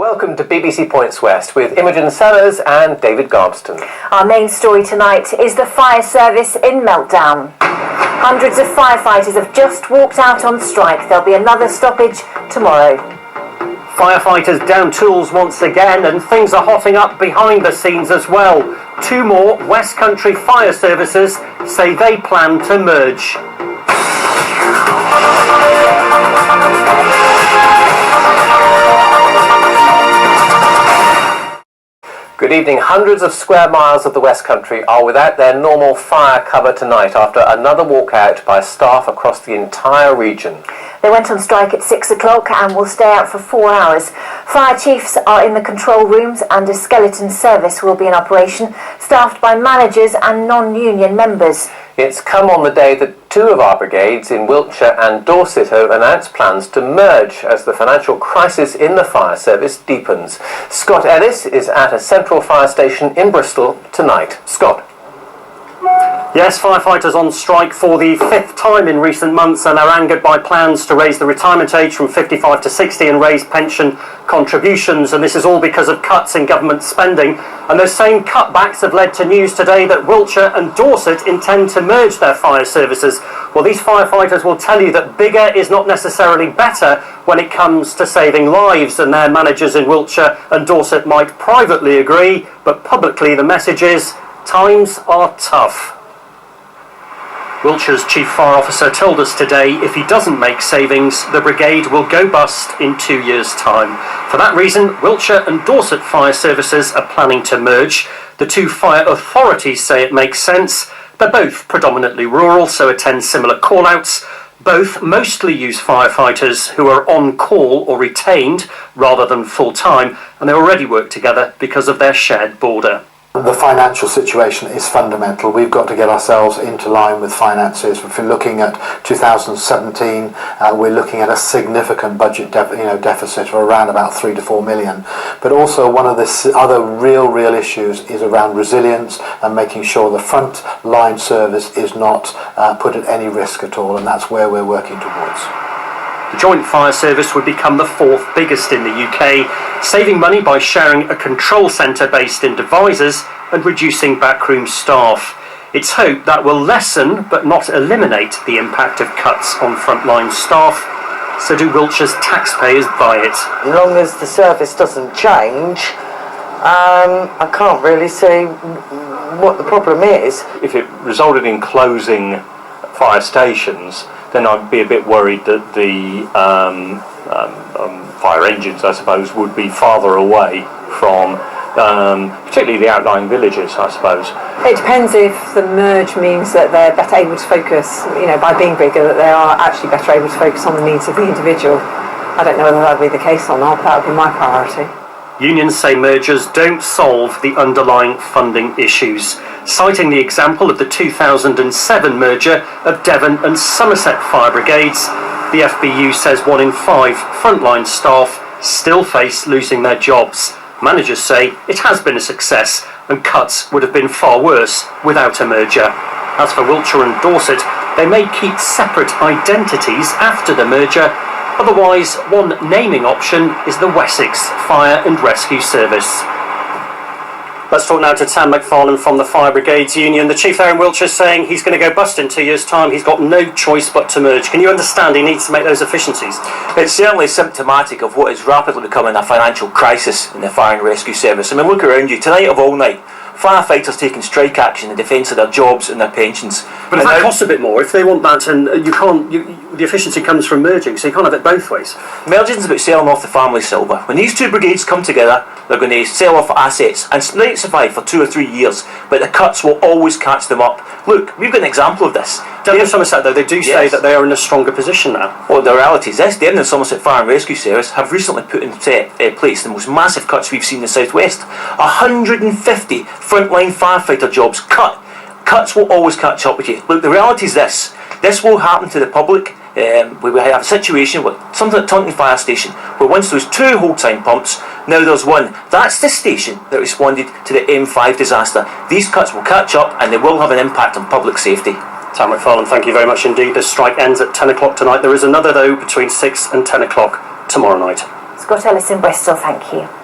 Welcome to BBC Points West with Imogen Sellers and David Garbston. Our main story tonight is the fire service in meltdown. Hundreds of firefighters have just walked out on strike. There'll be another stoppage tomorrow. Firefighters down tools once again, and things are hotting up behind the scenes as well. Two more West Country fire services say they plan to merge. Good evening. Hundreds of square miles of the West Country are without their normal fire cover tonight after another walkout by staff across the entire region. They went on strike at 6 o'clock and will stay out for 4 hours. Fire chiefs are in the control rooms and a skeleton service will be in operation, staffed by managers and non-union members. It's come on the day that two of our brigades in Wiltshire and Dorset have announced plans to merge as the financial crisis in the fire service deepens. Scott Ellis is at a central fire station in Bristol tonight. Scott. Yes, firefighters on strike for the fifth time in recent months and are angered by plans to raise the retirement age from 55 to 60 and raise pension contributions, and this is all because of cuts in government spending. And those same cutbacks have led to news today that Wiltshire and Dorset intend to merge their fire services. Well, these firefighters will tell you that bigger is not necessarily better when it comes to saving lives, and their managers in Wiltshire and Dorset might privately agree, but publicly the message is times are tough. Wiltshire's Chief Fire Officer told us today if he doesn't make savings, the brigade will go bust in 2 years' time. For that reason, Wiltshire and Dorset fire services are planning to merge. The two fire authorities say it makes sense. They're both predominantly rural, so attend similar call-outs. Both mostly use firefighters who are on call or retained rather than full-time, and they already work together because of their shared border. The financial situation is fundamental. We've got to get ourselves into line with finances. If we're looking at 2017, we're looking at a significant budget deficit of around about 3 to 4 million. But also one of the other real issues is around resilience and making sure the front line service is not put at any risk at all, and that's where we're working towards. The Joint Fire Service would become the fourth biggest in the UK, saving money by sharing a control centre based in Devizes and reducing backroom staff. It's hoped that will lessen but not eliminate the impact of cuts on frontline staff. So do Wiltshire's taxpayers buy it? As long as the service doesn't change, I can't really see what the problem is. If it resulted in closing fire stations, then I'd be a bit worried that the fire engines, I suppose, would be farther away from particularly the outlying villages, I suppose. It depends if the merge means that they're better able to focus, by being bigger, that they are actually better able to focus on the needs of the individual. I don't know whether that would be the case or not, but that would be my priority. Unions say mergers don't solve the underlying funding issues, citing the example of the 2007 merger of Devon and Somerset fire brigades. The FBU says 1 in 5 frontline staff still face losing their jobs. Managers say it has been a success and cuts would have been far worse without a merger. As for Wiltshire and Dorset, they may keep separate identities after the merger. Otherwise, one naming option is the Wessex Fire and Rescue Service. Let's talk now to Sam McFarlane from the Fire Brigades Union. The chief there in Wiltshire is saying he's going to go bust in 2 years' time. He's got no choice but to merge. Can you understand he needs to make those efficiencies? It's certainly symptomatic of what is rapidly becoming a financial crisis in the Fire and Rescue Service. I mean, look around you. Tonight of all night, firefighters taking strike action in defence of their jobs and their pensions. But if that costs a bit more, if they want that, and the efficiency comes from merging, so you can't have it both ways. Merging is about selling off the family silver. When these two brigades come together, they're going to sell off assets and might survive for 2 or 3 years, but the cuts will always catch them up. Look, we've got an example of this. Devon and Somerset, though, they do say that they are in a stronger position now. Well, the reality is this. Devon and Somerset Fire and Rescue Service have recently put in place the most massive cuts we've seen in the South West. 150 frontline firefighter jobs cut. Cuts will always catch up with you. Look, the reality is this. This will happen to the public. We have a situation with something at Taunton Fire Station where once there was 2 hold-time pumps, now there's 1. That's the station that responded to the M5 disaster. These cuts will catch up and they will have an impact on public safety. Sam McFarlane, thank you very much indeed. The strike ends at 10 o'clock tonight. There is another, though, between 6 and 10 o'clock tomorrow night. Scott Ellis in Bristol, thank you.